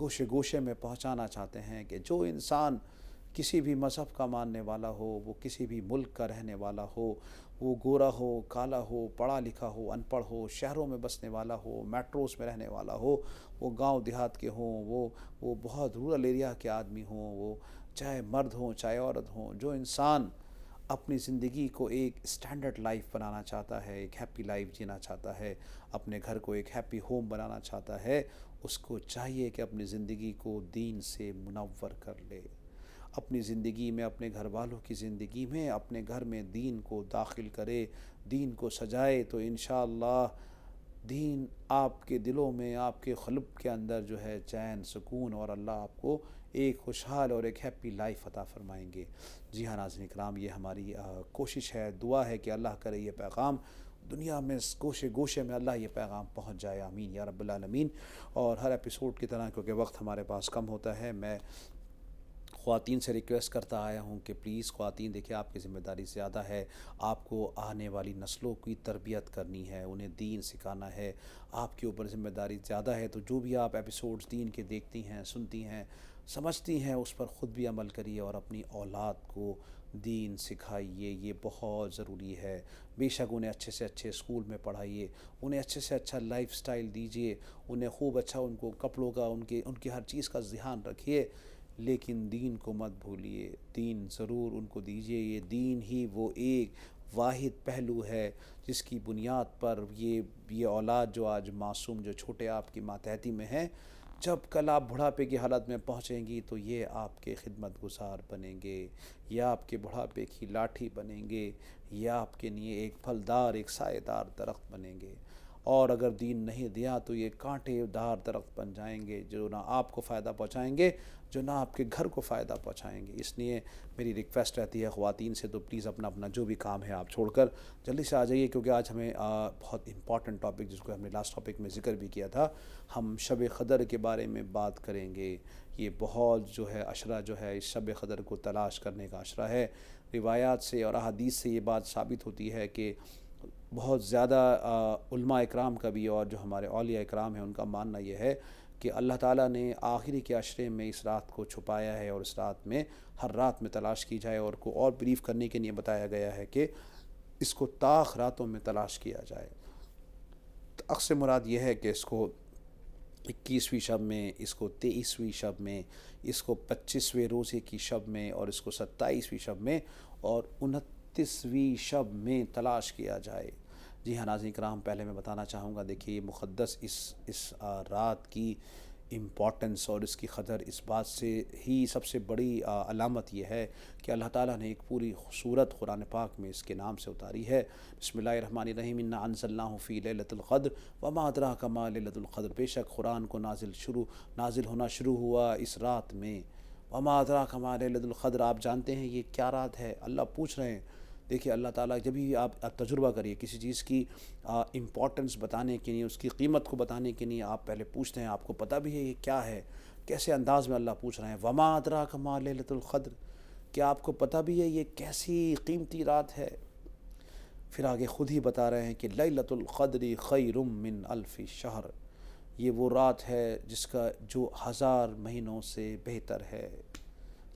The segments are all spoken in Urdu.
گوشے گوشے میں پہنچانا چاہتے ہیں کہ جو انسان کسی بھی مذہب کا ماننے والا ہو، وہ کسی بھی ملک کا رہنے والا ہو، وہ گورا ہو، کالا ہو، پڑھا لکھا ہو، ان پڑھ ہو، شہروں میں بسنے والا ہو، میٹروز میں رہنے والا ہو، وہ گاؤں دیہات کے ہوں، وہ بہت رورل ایریا کے آدمی ہوں، وہ چاہے مرد ہوں چاہے عورت ہوں، جو انسان اپنی زندگی کو ایک اسٹینڈرڈ لائف بنانا چاہتا ہے، ایک ہیپی لائف جینا چاہتا ہے، اپنے گھر کو ایک ہیپی ہوم بنانا چاہتا ہے، اس کو چاہیے کہ اپنی زندگی کو دین سے منور کر لے، اپنی زندگی میں، اپنے گھر والوں کی زندگی میں، اپنے گھر میں دین کو داخل کرے، دین کو سجائے، تو انشاءاللہ دین آپ کے دلوں میں، آپ کے قلب کے اندر جو ہے چین، سکون، اور اللہ آپ کو ایک خوشحال اور ایک ہیپی لائف عطا فرمائیں گے۔ جی ہاں ناظرین کرام، یہ ہماری کوشش ہے، دعا ہے کہ اللہ کرے یہ پیغام دنیا میں گوشے گوشے میں اللہ یہ پیغام پہنچ جائے، آمین یا رب العالمین۔ اور ہر ایپیسوڈ کی طرح، کیونکہ وقت ہمارے پاس کم ہوتا ہے، میں خواتین سے ریکویسٹ کرتا آیا ہوں کہ پلیز خواتین، دیکھیں آپ کی ذمہ داری زیادہ ہے، آپ کو آنے والی نسلوں کی تربیت کرنی ہے، انہیں دین سکھانا ہے، آپ کے اوپر ذمہ داری زیادہ ہے، تو جو بھی آپ ایپیسوڈز دین کے دیکھتی ہیں، سنتی ہیں، سمجھتی ہیں، اس پر خود بھی عمل کریے اور اپنی اولاد کو دین سکھائیے، یہ بہت ضروری ہے۔ بے شک انہیں اچھے سے اچھے اسکول میں پڑھائیے، انہیں اچھے سے اچھا لائف سٹائل دیجیے، انہیں خوب اچھا ان کو کپڑوں کا، ان کی ہر چیز کا دھیان رکھیے، لیکن دین کو مت بھولیے، دین ضرور ان کو دیجیے۔ یہ دین ہی وہ ایک واحد پہلو ہے جس کی بنیاد پر یہ اولاد جو آج معصوم، جو چھوٹے آپ کی ماتحتی میں ہیں، جب کل آپ بڑھاپے کی حالت میں پہنچیں گی تو یہ آپ کے خدمت گزار بنیں گے، یا آپ کے بڑھاپے کی لاٹھی بنیں گے، یا آپ کے لیے ایک پھلدار، ایک سائے دار درخت بنیں گے۔ اور اگر دین نہیں دیا تو یہ کانٹے دار درخت بن جائیں گے، جو نہ آپ کو فائدہ پہنچائیں گے، جو نہ آپ کے گھر کو فائدہ پہنچائیں گے۔ اس لیے میری ریکویسٹ رہتی ہے خواتین سے، تو پلیز اپنا جو بھی کام ہے آپ چھوڑ کر جلدی سے آ جائیے، کیونکہ آج ہمیں بہت امپورٹنٹ ٹاپک، جس کو ہم نے لاسٹ ٹاپک میں ذکر بھی کیا تھا، ہم شب قدر کے بارے میں بات کریں گے۔ یہ بہت جو ہے عشرہ جو ہے اس شب قدر کو تلاش کرنے کا عشرہ ہے۔ روایات سے اور احادیث سے یہ بات ثابت ہوتی ہے کہ بہت زیادہ علماء اکرام کا بھی، اور جو ہمارے اولیاء اکرام ہیں، ان کا ماننا یہ ہے کہ اللہ تعالیٰ نے آخری کے عشرے میں اس رات کو چھپایا ہے، اور اس رات میں ہر رات میں تلاش کی جائے، اور کو اور بریف کرنے کے لیے بتایا گیا ہے کہ اس کو طاق راتوں میں تلاش کیا جائے۔ طاق سے مراد یہ ہے کہ اس کو 21ویں شب میں، اس کو 23ویں شب میں، اس کو 25ویں روزے کی شب میں، اور اس کو 27ویں شب میں، اور 29ویں شب میں تلاش کیا جائے۔ جی ہاں ناظرین کرام، پہلے میں بتانا چاہوں گا، دیکھیے یہ مقدس اس رات کی امپورٹنس اور اس کی قدر اس بات سے ہی سب سے بڑی علامت یہ ہے کہ اللہ تعالیٰ نے ایک پوری صورت قرآن پاک میں اس کے نام سے اتاری ہے۔ بسم اللہ الرحمن الرحیم، انا انزلناہ فی لیلۃ القدر وما ادراک ما لیلۃ القدر، بے شک قرآن کو نازل ہونا شروع ہوا اس رات میں۔ وما ادراک ما لیلۃ القدر، آپ جانتے ہیں یہ کیا رات ہے؟ اللہ پوچھ رہے ہیں۔ دیکھیے اللہ تعالیٰ، جب بھی آپ تجربہ کریے کسی چیز کی امپورٹنس بتانے کے لیے، اس کی قیمت کو بتانے کے لیے، آپ پہلے پوچھتے ہیں آپ کو پتہ بھی ہے یہ کیا ہے، کیسے انداز میں اللہ پوچھ رہے ہیں، وما ادراک ما لیلۃ القدر، کیا آپ کو پتہ بھی ہے یہ کیسی قیمتی رات ہے؟ پھر آگے خود ہی بتا رہے ہیں کہ لیلۃ القدر خیر من الف شہر، یہ وہ رات ہے جو 1000 مہینوں سے بہتر ہے۔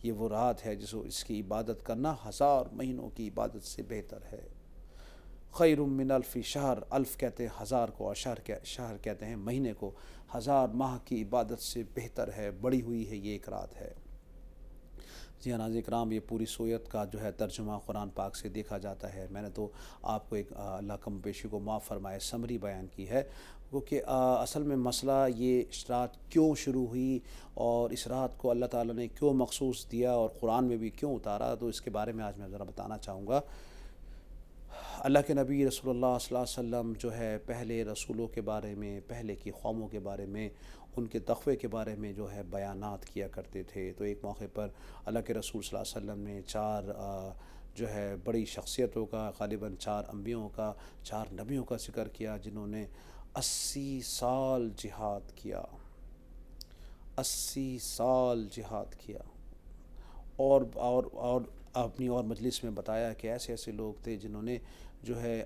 یہ وہ رات ہے اس کی عبادت کرنا 1000 مہینوں کی عبادت سے بہتر ہے۔ خیر من الف شہر، الف کہتے ہیں 1000 کو، اور شہر کہتے ہیں مہینے کو، 1000 ماہ کی عبادت سے بہتر ہے، بڑی ہوئی ہے یہ ایک رات ہے۔ جی ہاں ناظرین کرام، یہ پوری سویت کا جو ہے ترجمہ قرآن پاک سے دیکھا جاتا ہے۔ میں نے تو آپ کو ایک اللہ کم بیشی کو معاف فرمائے سمری بیان کی ہے، کیونکہ اصل میں مسئلہ یہ اس رات کیوں شروع ہوئی، اور اس رات کو اللہ تعالیٰ نے کیوں مخصوص دیا، اور قرآن میں بھی کیوں اتارا، تو اس کے بارے میں آج میں ذرا بتانا چاہوں گا۔ اللہ کے نبی رسول اللہ صلی اللہ علیہ وسلم جو ہے پہلے رسولوں کے بارے میں، پہلے کی قوموں کے بارے میں، ان کے تقوی کے بارے میں جو ہے بیانات کیا کرتے تھے۔ تو ایک موقع پر اللہ کے رسول صلی اللہ علیہ وسلم نے 4 جو ہے بڑی شخصیتوں کا، غالباً 4 انبیوں کا، 4 نبیوں کا ذکر کیا، جنہوں نے 80 سال جہاد کیا، 80 سال جہاد کیا، اور اپنی اور مجلس میں بتایا کہ ایسے ایسے لوگ تھے جنہوں نے جو ہے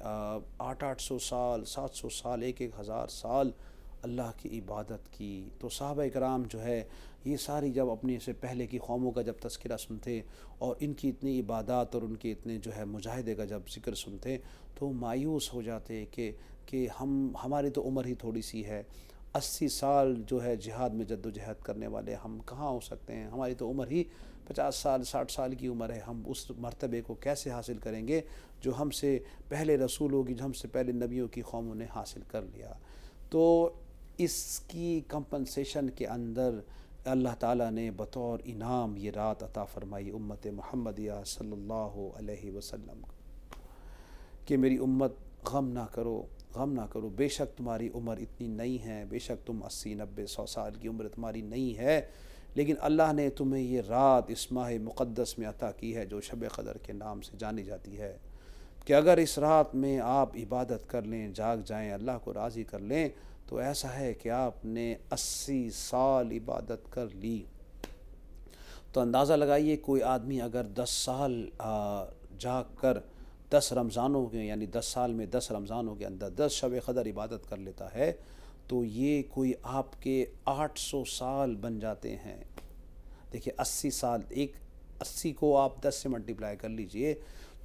800 سال، 700 سال، 1000 سال اللہ کی عبادت کی۔ تو صحابہ کرام جو ہے یہ ساری جب اپنے سے پہلے کی قوموں کا جب تذکرہ سنتے اور ان کی اتنی عبادات اور ان کے اتنے جو ہے مجاہدے کا جب ذکر سنتے تو مایوس ہو جاتے کہ ہماری تو عمر ہی تھوڑی سی ہے، 80 سال جو ہے جہاد میں جد و جہد کرنے والے ہم کہاں ہو سکتے ہیں، ہماری تو عمر ہی 50 سال 60 سال کی عمر ہے، ہم اس مرتبے کو کیسے حاصل کریں گے جو ہم سے پہلے رسولوں کی، جو ہم سے پہلے نبیوں کی قوموں نے حاصل کر لیا۔ تو اس کی کمپنسیشن کے اندر اللہ تعالیٰ نے بطور انعام یہ رات عطا فرمائی امت محمدیہ صلی اللہ علیہ وسلم کہ میری امت غم نہ کرو، غم نہ کرو، بے شک تمہاری عمر اتنی نہیں ہے، بے شک تم 80 90 100 سال کی عمر تمہاری نہیں ہے، لیکن اللہ نے تمہیں یہ رات اس ماہ مقدس میں عطا کی ہے جو شب قدر کے نام سے جانی جاتی ہے، کہ اگر اس رات میں آپ عبادت کر لیں، جاگ جائیں، اللہ کو راضی کر لیں، تو ایسا ہے کہ آپ نے 80 سال عبادت کر لی۔ تو اندازہ لگائیے کوئی آدمی اگر 10 سال جاگ کر 10 رمضانوں کے، یعنی 10 سال میں 10 رمضانوں کے اندر 10 شب قدر عبادت کر لیتا ہے تو یہ کوئی آپ کے 800 سال بن جاتے ہیں۔ دیکھیے 80 سال، 80 کو آپ 10 سے ملٹیپلائی کر لیجئے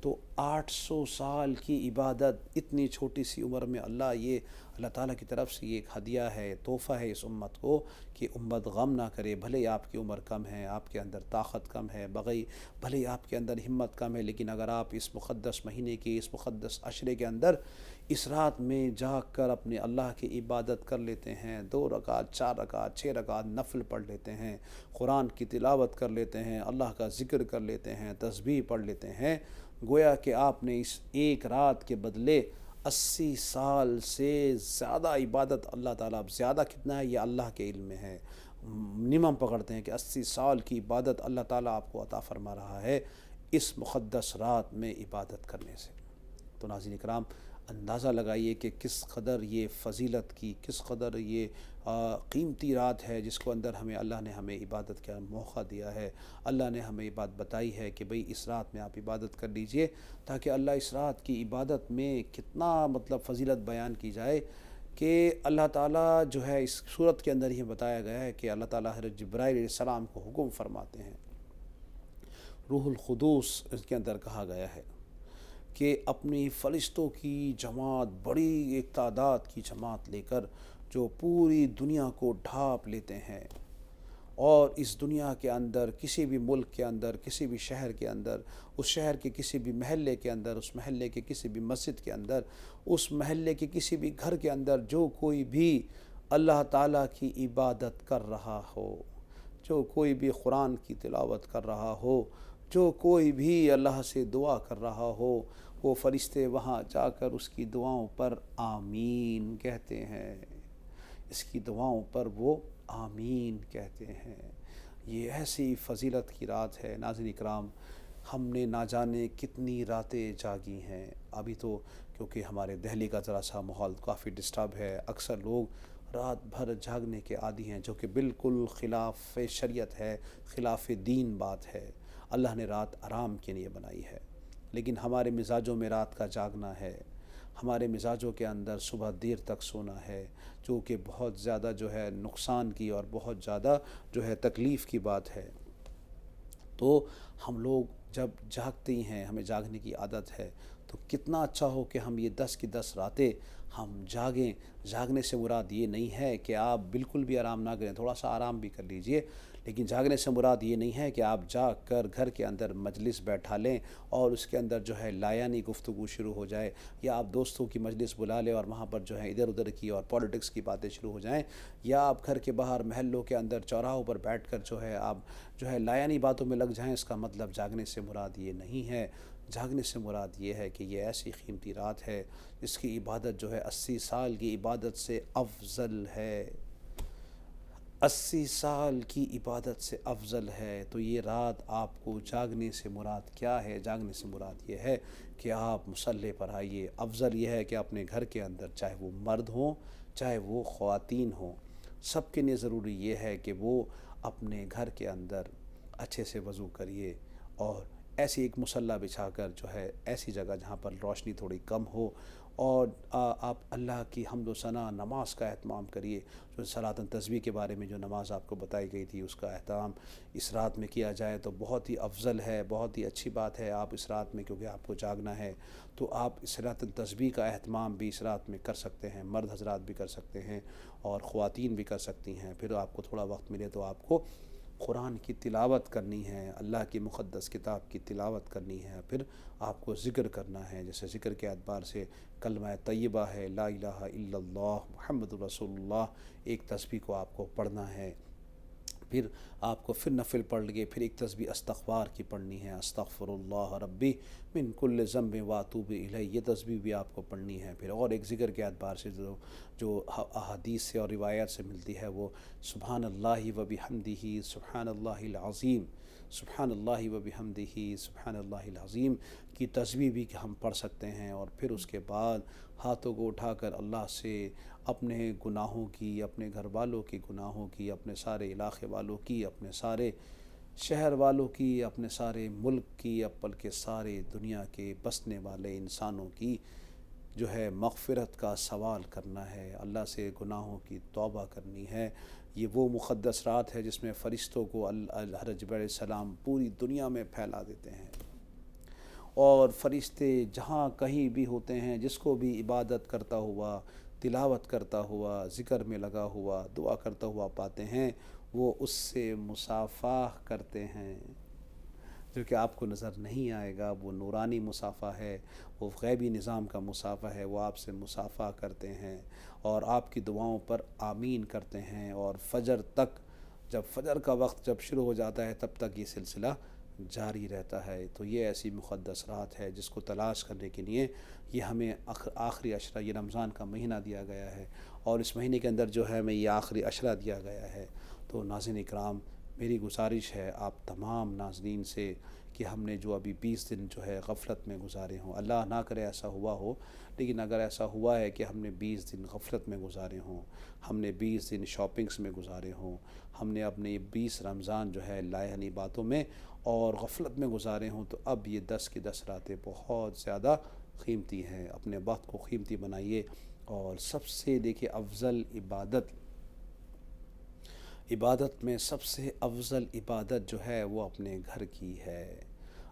تو 800 سال کی عبادت اتنی چھوٹی سی عمر میں اللہ تعالیٰ کی طرف سے یہ ایک ہدیہ ہے، تحفہ ہے اس امت کو کہ امت غم نہ کرے، بھلے ہی آپ کی عمر کم ہے، آپ کے اندر طاقت کم ہے، بھلے ہی آپ کے اندر ہمت کم ہے، لیکن اگر آپ اس مقدس مہینے کے، اس مقدس عشرے کے اندر اس رات میں جاگ کر اپنے اللہ کی عبادت کر لیتے ہیں، 2 رکعت 4 رکعت 6 رکعت نفل پڑھ لیتے ہیں، قرآن کی تلاوت کر لیتے ہیں، اللہ کا ذکر کر لیتے ہیں، تسبیح پڑھ لیتے ہیں، گویا کہ آپ نے اس ایک رات کے بدلے 80 سال سے زیادہ عبادت، اللہ تعالیٰ اب زیادہ کتنا ہے یہ اللہ کے علم میں ہے، منیمم پکڑتے ہیں کہ 80 سال کی عبادت اللہ تعالیٰ آپ کو عطا فرما رہا ہے اس مقدس رات میں عبادت کرنے سے۔ تو ناظرین کرام اندازہ لگائیے کہ کس قدر یہ فضیلت کی، کس قدر یہ قیمتی رات ہے جس کو اندر اللہ نے ہمیں عبادت کا موقع دیا ہے۔ اللہ نے ہمیں یہ بات بتائی ہے کہ بھئی اس رات میں آپ عبادت کر لیجئے، تاکہ اللہ اس رات کی عبادت میں کتنا فضیلت بیان کی جائے کہ اللہ تعالیٰ جو ہے اس صورت کے اندر یہ بتایا گیا ہے کہ اللہ تعالیٰ حضرت جبرائیل علیہ السلام کو حکم فرماتے ہیں، روح القدس اس کے اندر کہا گیا ہے کہ اپنی فرشتوں کی جماعت، بڑی ایک تعداد کی جماعت لے کر جو پوری دنیا کو ڈھانپ لیتے ہیں، اور اس دنیا کے اندر کسی بھی ملک کے اندر، کسی بھی شہر کے اندر، اس شہر کے کسی بھی محلے کے اندر، اس محلے کے کسی بھی مسجد کے اندر، اس محلے کے کسی بھی گھر کے اندر جو کوئی بھی اللہ تعالیٰ کی عبادت کر رہا ہو، جو کوئی بھی قرآن کی تلاوت کر رہا ہو، جو کوئی بھی اللہ سے دعا کر رہا ہو، وہ فرشتے وہاں جا کر اس کی دعاؤں پر آمین کہتے ہیں، اس کی دعاؤں پر وہ آمین کہتے ہیں۔ یہ ایسی فضیلت کی رات ہے ناظرین کرام، ہم نے نہ جانے کتنی راتیں جاگی ہیں۔ ابھی تو کیونکہ ہمارے دہلی کا ذرا سا ماحول کافی ڈسٹرب ہے، اکثر لوگ رات بھر جاگنے کے عادی ہیں، جو کہ بالکل خلاف شریعت ہے، خلاف دین بات ہے۔ اللہ نے رات آرام کے لیے بنائی ہے، لیکن ہمارے مزاجوں میں رات کا جاگنا ہے، ہمارے مزاجوں کے اندر صبح دیر تک سونا ہے، جو کہ بہت زیادہ جو ہے نقصان کی اور بہت زیادہ جو ہے تکلیف کی بات ہے۔ تو ہم لوگ جب جاگتے ہی ہیں، ہمیں جاگنے کی عادت ہے، تو کتنا اچھا ہو کہ ہم یہ 10 کی 10 راتیں ہم جاگیں۔ جاگنے سے مراد یہ نہیں ہے کہ آپ بالکل بھی آرام نہ کریں، تھوڑا سا آرام بھی کر لیجئے، لیکن جاگنے سے مراد یہ نہیں ہے کہ آپ جاگ کر گھر کے اندر مجلس بیٹھا لیں اور اس کے اندر جو ہے لایانی گفتگو شروع ہو جائے، یا آپ دوستوں کی مجلس بلا لیں اور وہاں پر جو ہے ادھر ادھر کی اور پولیٹکس کی باتیں شروع ہو جائیں، یا آپ گھر کے باہر محلوں کے اندر چوراہوں پر بیٹھ کر جو ہے آپ جو ہے لایانی باتوں میں لگ جائیں۔ اس کا مطلب جاگنے سے مراد یہ نہیں ہے۔ جاگنے سے مراد یہ ہے کہ یہ ایسی قیمتی رات ہے جس کی عبادت جو ہے 80 سال کی عبادت سے افضل ہے، 80 سال کی عبادت سے افضل ہے۔ تو یہ رات آپ کو جاگنے سے مراد کیا ہے؟ جاگنے سے مراد یہ ہے کہ آپ مصلی پر آئیے۔ افضل یہ ہے کہ اپنے گھر کے اندر، چاہے وہ مرد ہوں چاہے وہ خواتین ہوں، سب کے لیے ضروری یہ ہے کہ وہ اپنے گھر کے اندر اچھے سے وضو کریے، اور ایسی ایک مصلی بچھا کر جو ہے ایسی جگہ جہاں پر روشنی تھوڑی کم ہو، اور آپ اللہ کی حمد و ثنا نماز کا اہتمام کریے. جو صلاۃ تسبیح کے بارے میں جو نماز آپ کو بتائی گئی تھی، اس کا اہتمام اس رات میں کیا جائے تو بہت ہی افضل ہے، بہت ہی اچھی بات ہے. آپ اس رات میں کیونکہ آپ کو جاگنا ہے تو آپ صلاۃ تسبیح کا اہتمام بھی اس رات میں کر سکتے ہیں. مرد حضرات بھی کر سکتے ہیں اور خواتین بھی کر سکتی ہیں. پھر آپ کو تھوڑا وقت ملے تو آپ کو قرآن کی تلاوت کرنی ہے، اللہ کی مقدس کتاب کی تلاوت کرنی ہے. پھر آپ کو ذکر کرنا ہے، جیسے ذکر کے اعتبار سے کلمہ طیبہ ہے، لا الہ الا اللہ محمد رسول اللہ، ایک تسبیح کو آپ کو پڑھنا ہے. پھر آپ کو پھر نفل پڑھ لیے، پھر ایک تسبیح استغفار کی پڑھنی ہے، استغفر اللہ ربی من کل ذنب واتوب الیہ، یہ تسبیح بھی آپ کو پڑھنی ہے. پھر اور ایک ذکر کے اعتبار سے جو احادیث سے اور روایات سے ملتی ہے وہ سبحان اللہ و بحمدہ سبحان اللہ العظیم، سبحان اللہ و بحمدہ سبحان اللہ العظیم کی تسبیح بھی ہم پڑھ سکتے ہیں. اور پھر اس کے بعد ہاتھوں کو اٹھا کر اللہ سے اپنے گناہوں کی، اپنے گھر والوں کے گناہوں کی، اپنے سارے علاقے والوں کی، اپنے سارے شہر والوں کی، اپنے سارے ملک کی، بلکہ سارے دنیا کے بسنے والے انسانوں کی جو ہے مغفرت کا سوال کرنا ہے، اللہ سے گناہوں کی توبہ کرنی ہے. یہ وہ مقدس رات ہے جس میں فرشتوں کو حضرت جبرائیل علیہ السلام پوری دنیا میں پھیلا دیتے ہیں، اور فرشتے جہاں کہیں بھی ہوتے ہیں جس کو بھی عبادت کرتا ہوا، تلاوت کرتا ہوا، ذکر میں لگا ہوا، دعا کرتا ہوا پاتے ہیں، وہ اس سے مصافحہ کرتے ہیں. جو کہ آپ کو نظر نہیں آئے گا، وہ نورانی مصافحہ ہے، وہ غیبی نظام کا مصافحہ ہے. وہ آپ سے مصافحہ کرتے ہیں اور آپ کی دعاؤں پر آمین کرتے ہیں. اور فجر تک، جب فجر کا وقت جب شروع ہو جاتا ہے تب تک یہ سلسلہ جاری رہتا ہے. تو یہ ایسی مقدس رات ہے جس کو تلاش کرنے کے لیے یہ ہمیں آخری عشرہ، یہ رمضان کا مہینہ دیا گیا ہے اور اس مہینے کے اندر جو ہے ہمیں یہ آخری عشرہ دیا گیا ہے. تو ناظرین اکرام، میری گزارش ہے آپ تمام ناظرین سے کہ ہم نے جو ابھی 20 دن جو ہے غفلت میں گزارے ہوں، اللہ نہ کرے ایسا ہوا ہو، لیکن اگر ایسا ہوا ہے کہ ہم نے 20 دن غفلت میں گزارے ہوں، ہم نے 20 دن شاپنگس میں گزارے ہوں، ہم نے اپنے 20 رمضان جو ہے لائحانی باتوں میں اور غفلت میں گزارے ہوں، تو اب یہ 10 کی 10 راتیں بہت زیادہ قیمتی ہیں. اپنے وقت کو قیمتی بنائیے. اور سب سے دیکھیے افضل عبادت میں سب سے افضل عبادت جو ہے وہ اپنے گھر کی ہے.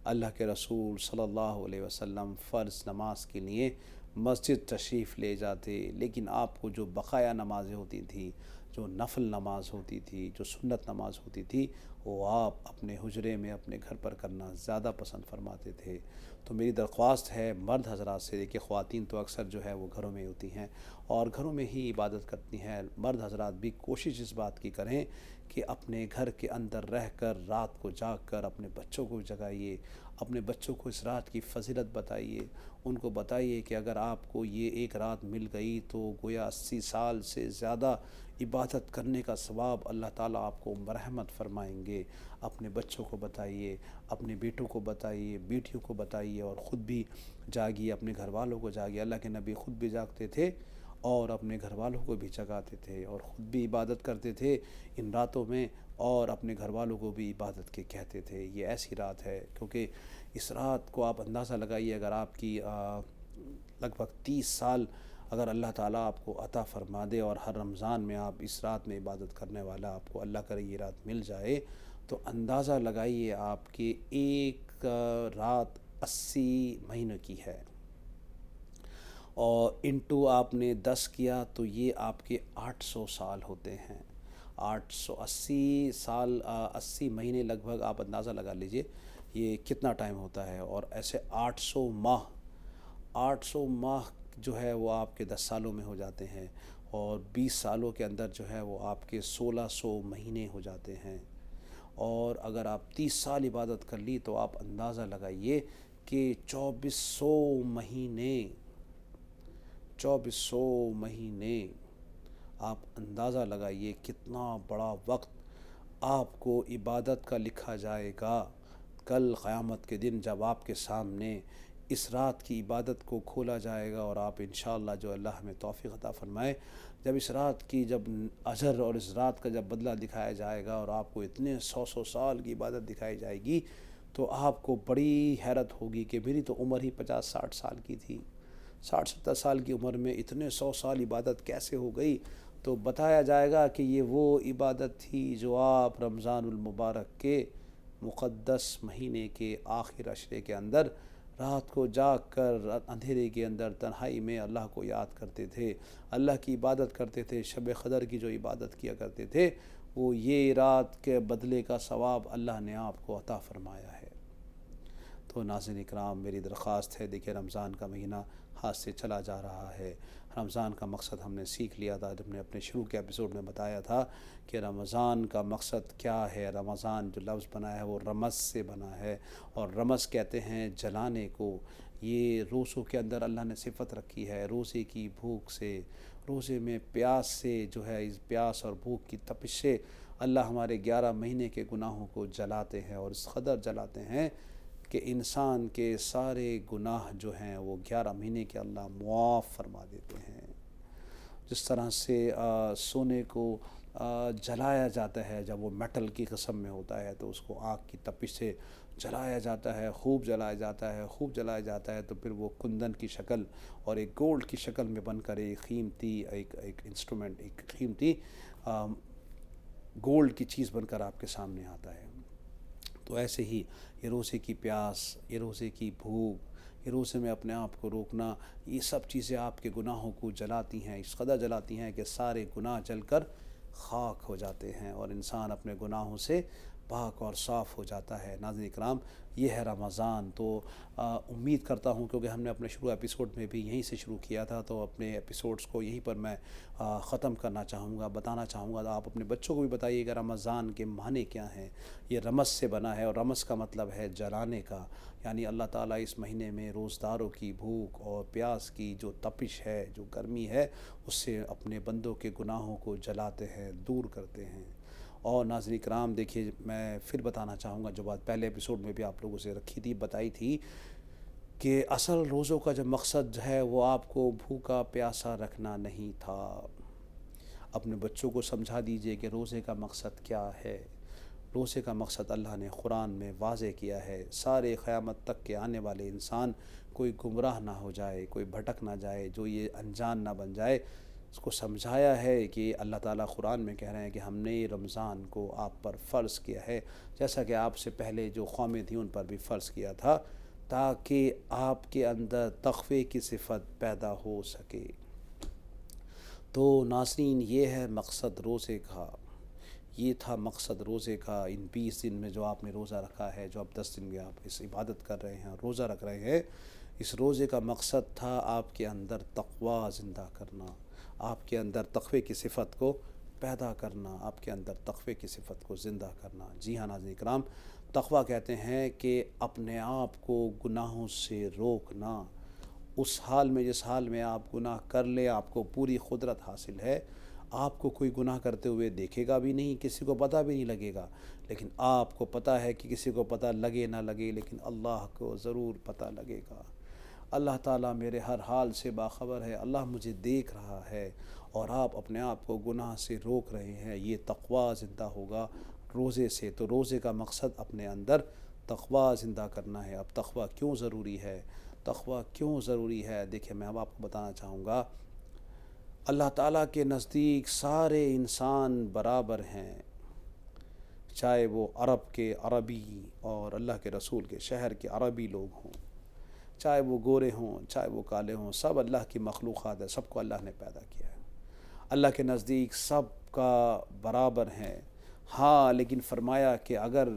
اللہ کے رسول صلی اللہ علیہ وسلم فرض نماز کے لیے مسجد تشریف لے جاتے، لیکن آپ کو جو بقایا نمازیں ہوتی تھیں، جو نفل نماز ہوتی تھی، جو سنت نماز ہوتی تھی، وہ آپ اپنے حجرے میں اپنے گھر پر کرنا زیادہ پسند فرماتے تھے. تو میری درخواست ہے مرد حضرات سے کہ خواتین تو اکثر جو ہے وہ گھروں میں ہوتی ہیں اور گھروں میں ہی عبادت کرتی ہیں، مرد حضرات بھی کوشش اس بات کی کریں کہ اپنے گھر کے اندر رہ کر رات کو جاگ کر اپنے بچوں کو جگائیے، اپنے بچوں کو اس رات کی فضیلت بتائیے. ان کو بتائیے کہ اگر آپ کو یہ ایک رات مل گئی تو گویا 80 سال سے زیادہ عبادت کرنے کا ثواب اللہ تعالیٰ آپ کو مرحمت فرمائیں گے. اپنے بچوں کو بتائیے، اپنے بیٹوں کو بتائیے، بیٹیوں کو بتائیے، اور خود بھی جاگیے، اپنے گھر والوں کو جاگیے. اللہ کے نبی خود بھی جاگتے تھے اور اپنے گھر والوں کو بھی جگاتے تھے اور خود بھی عبادت کرتے تھے ان راتوں میں اور اپنے گھر والوں کو بھی عبادت کے کہتے تھے. یہ ایسی رات ہے کیونکہ اس رات کو آپ اندازہ لگائیے، اگر آپ کی لگ بھگ 30 سال اگر اللہ تعالیٰ آپ کو عطا فرما دے اور ہر رمضان میں آپ اس رات میں عبادت کرنے والا آپ کو اللہ کرے یہ رات مل جائے، تو اندازہ لگائیے آپ کی ایک رات 80 مہینوں کی ہے، اور انٹو آپ نے 10 کیا تو یہ آپ کے 800 سال ہوتے ہیں. 880 سال، 80 مہینے لگ بھگ آپ اندازہ لگا لیجئے یہ کتنا ٹائم ہوتا ہے. اور ایسے 800 ماہ جو ہے وہ آپ کے 10 سالوں میں ہو جاتے ہیں، اور 20 سالوں کے اندر جو ہے وہ آپ کے 1600 مہینے ہو جاتے ہیں. اور اگر آپ 30 سال عبادت کر لی تو آپ اندازہ لگائیے کہ 2400 مہینے آپ اندازہ لگائیے کتنا بڑا وقت آپ کو عبادت کا لکھا جائے گا. کل قیامت کے دن جب آپ کے سامنے اس رات کی عبادت کو کھولا جائے گا، اور آپ انشاءاللہ جو اللہ ہمیں توفیق عطا فرمائے، جب اس رات کی جب اجر اور اس رات کا جب بدلہ دکھایا جائے گا اور آپ کو اتنے 100 سال کی عبادت دکھائی جائے گی، تو آپ کو بڑی حیرت ہوگی کہ میری تو عمر ہی 50-60 سال کی تھی، 60-70 سال کی عمر میں اتنے 100 سال عبادت کیسے ہو گئی؟ تو بتایا جائے گا کہ یہ وہ عبادت تھی جو آپ رمضان المبارک کے مقدس مہینے کے آخر عشرے کے اندر رات کو جاگ کر اندھیرے کے اندر تنہائی میں اللہ کو یاد کرتے تھے، اللہ کی عبادت کرتے تھے، شب قدر کی جو عبادت کیا کرتے تھے، وہ یہ رات کے بدلے کا ثواب اللہ نے آپ کو عطا فرمایا ہے۔ تو ناظرین اکرام، میری درخواست ہے، دیکھیں رمضان کا مہینہ ہاتھ سے چلا جا رہا ہے۔ رمضان کا مقصد ہم نے سیکھ لیا تھا، جب نے اپنے شروع کے ایپیسوڈ میں بتایا تھا کہ رمضان کا مقصد کیا ہے۔ رمضان جو لفظ بنا ہے وہ رمض سے بنا ہے، اور رمض کہتے ہیں جلانے کو۔ یہ روزوں کے اندر اللہ نے صفت رکھی ہے، روزے کی بھوک سے، روزے میں پیاس سے، جو ہے اس پیاس اور بھوک کی تپش سے اللہ ہمارے 11 مہینے کے گناہوں کو جلاتے ہیں، اور اس قدر جلاتے ہیں کہ انسان کے سارے گناہ جو ہیں وہ 11 مہینے کے اللہ معاف فرما دیتے ہیں۔ جس طرح سے سونے کو جلایا جاتا ہے، جب وہ میٹل کی قسم میں ہوتا ہے تو اس کو آگ کی تپش سے جلایا جاتا ہے، خوب جلایا جاتا ہے، خوب جلایا جاتا ہے، تو پھر وہ کندن کی شکل اور ایک گولڈ کی شکل میں بن کر ایک قیمتی ایک انسٹرومنٹ، ایک قیمتی گولڈ کی چیز بن کر آپ کے سامنے آتا ہے۔ تو ایسے ہی یہ روزے کی پیاس، یہ روزے کی بھوک، یہ روزے میں اپنے آپ کو روکنا، یہ سب چیزیں آپ کے گناہوں کو جلاتی ہیں، اس قدر جلاتی ہیں کہ سارے گناہ جل کر خاک ہو جاتے ہیں اور انسان اپنے گناہوں سے پاک اور صاف ہو جاتا ہے۔ ناظرین اکرام، یہ ہے رمضان۔ تو امید کرتا ہوں، کیونکہ ہم نے اپنے شروع ایپیسوڈ میں بھی یہیں سے شروع کیا تھا، تو اپنے ایپیسوڈز کو یہیں پر میں ختم کرنا چاہوں گا، بتانا چاہوں گا۔ آپ اپنے بچوں کو بھی بتائیے گا رمضان کے معنی کیا ہیں۔ یہ رمض سے بنا ہے، اور رمض کا مطلب ہے جلانے کا، یعنی اللہ تعالیٰ اس مہینے میں روزداروں کی بھوک اور پیاس کی جو تپش ہے، جو گرمی ہے، اس سے اپنے بندوں کے گناہوں کو جلاتے ہیں، دور کرتے ہیں۔ اور ناظرین کرام، دیکھیے میں پھر بتانا چاہوں گا جو بات پہلے ایپیسوڈ میں بھی آپ لوگوں سے رکھی تھی، بتائی تھی، کہ اصل روزوں کا جو مقصد ہے وہ آپ کو بھوکا پیاسا رکھنا نہیں تھا۔ اپنے بچوں کو سمجھا دیجئے کہ روزے کا مقصد کیا ہے۔ روزے کا مقصد اللہ نے قرآن میں واضح کیا ہے، سارے قیامت تک کے آنے والے انسان کوئی گمراہ نہ ہو جائے، کوئی بھٹک نہ جائے، جو یہ انجان نہ بن جائے، اس کو سمجھایا ہے کہ اللہ تعالیٰ قرآن میں کہہ رہے ہیں کہ ہم نے رمضان کو آپ پر فرض کیا ہے، جیسا کہ آپ سے پہلے جو قومیں تھیں ان پر بھی فرض کیا تھا، تاکہ آپ کے اندر تقوی کی صفت پیدا ہو سکے۔ تو ناظرین، یہ ہے مقصد روزے کا، یہ تھا مقصد روزے کا۔ ان 20 دن میں جو آپ نے روزہ رکھا ہے، جو اب 10 دن میں آپ اس عبادت کر رہے ہیں، روزہ رکھ رہے ہیں، اس روزے کا مقصد تھا آپ کے اندر تقوی زندہ کرنا، آپ کے اندر تقوی کی صفت کو پیدا کرنا، آپ کے اندر تقوی کی صفت کو زندہ کرنا۔ جی ہاں ناظرین کرام، تقوی کہتے ہیں کہ اپنے آپ کو گناہوں سے روکنا، اس حال میں جس حال میں آپ گناہ کر لیں، آپ کو پوری قدرت حاصل ہے، آپ کو کوئی گناہ کرتے ہوئے دیکھے گا بھی نہیں، کسی کو پتہ بھی نہیں لگے گا، لیکن آپ کو پتہ ہے کہ کسی کو پتہ لگے نہ لگے، لیکن اللہ کو ضرور پتہ لگے گا۔ اللہ تعالیٰ میرے ہر حال سے باخبر ہے، اللہ مجھے دیکھ رہا ہے، اور آپ اپنے آپ کو گناہ سے روک رہے ہیں، یہ تقوی زندہ ہوگا روزے سے۔ تو روزے کا مقصد اپنے اندر تقوی زندہ کرنا ہے۔ اب تقوی کیوں ضروری ہے؟ تقوی کیوں ضروری ہے؟ دیکھیں، میں اب آپ کو بتانا چاہوں گا، اللہ تعالیٰ کے نزدیک سارے انسان برابر ہیں، چاہے وہ عرب کے عربی اور اللہ کے رسول کے شہر کے عربی لوگ ہوں، چاہے وہ گورے ہوں، چاہے وہ کالے ہوں، سب اللہ کی مخلوقات ہے، سب کو اللہ نے پیدا کیا ہے۔ اللہ کے نزدیک سب کا برابر ہیں۔ ہاں، لیکن فرمایا کہ اگر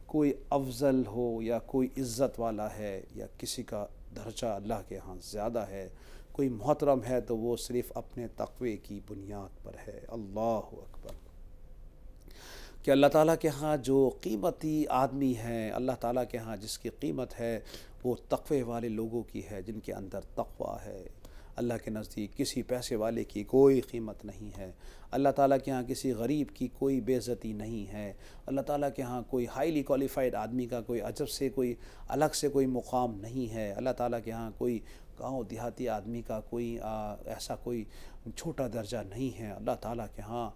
کوئی افضل ہو یا کوئی عزت والا ہے یا کسی کا درجہ اللہ کے ہاں زیادہ ہے، کوئی محترم ہے، تو وہ صرف اپنے تقوی کی بنیاد پر ہے۔ اللہ اکبر! کہ اللہ تعالیٰ کے ہاں جو قیمتی آدمی ہیں، اللہ تعالیٰ کے ہاں جس کی قیمت ہے، وہ تقوی والے لوگوں کی ہے، جن کے اندر تقوی ہے۔ اللہ کے نزدیک کسی پیسے والے کی کوئی قیمت نہیں ہے، اللہ تعالیٰ کے ہاں کسی غریب کی کوئی بے عزتی نہیں ہے، اللہ تعالیٰ کے ہاں کوئی ہائیلی کوالیفائڈ آدمی کا کوئی عجب سے کوئی الگ سے کوئی مقام نہیں ہے، اللہ تعالیٰ کے ہاں کوئی گاؤں دیہاتی آدمی کا کوئی ایسا کوئی چھوٹا درجہ نہیں ہے۔ اللہ تعالیٰ کے ہاں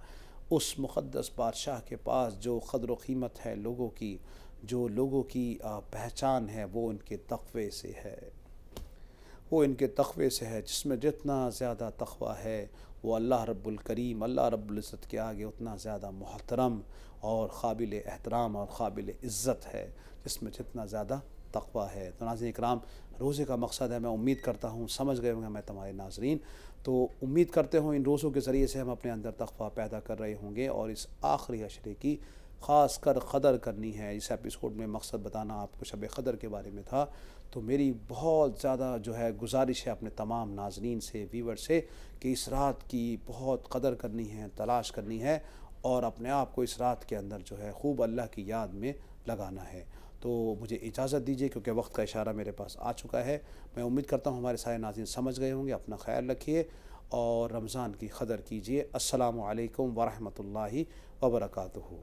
اس مقدس بادشاہ کے پاس جو قدر و قیمت ہے لوگوں کی، جو لوگوں کی پہچان ہے، وہ ان کے تقوی سے ہے۔ وہ ان کے تقوی سے ہے، جس میں جتنا زیادہ تقوی ہے وہ اللہ رب الکریم، اللہ رب العزت کے آگے اتنا زیادہ محترم اور قابل احترام اور قابل عزت ہے، جس میں جتنا زیادہ تقوی ہے۔ تو ناظرین اکرام، روزے کا مقصد ہے، میں امید کرتا ہوں سمجھ گئے ہوں گے میں تمہارے ناظرین، تو امید کرتے ہوں ان روزوں کے ذریعے سے ہم اپنے اندر تقوی پیدا کر رہے ہوں گے، اور اس آخری عشرے کی خاص کر قدر کرنی ہے۔ اس ایپیسوڈ میں مقصد بتانا آپ کو شب قدر کے بارے میں تھا، تو میری بہت زیادہ جو ہے گزارش ہے اپنے تمام ناظرین سے، ویور سے، کہ اس رات کی بہت قدر کرنی ہے، تلاش کرنی ہے، اور اپنے آپ کو اس رات کے اندر جو ہے خوب اللہ کی یاد میں لگانا ہے۔ تو مجھے اجازت دیجیے کیونکہ وقت کا اشارہ میرے پاس آ چکا ہے۔ میں امید کرتا ہوں ہمارے سارے ناظرین سمجھ گئے ہوں گے۔ اپنا خیال رکھیے اور رمضان کی قدر کیجیے۔ السلام علیکم ورحمۃ اللہ وبرکاتہ۔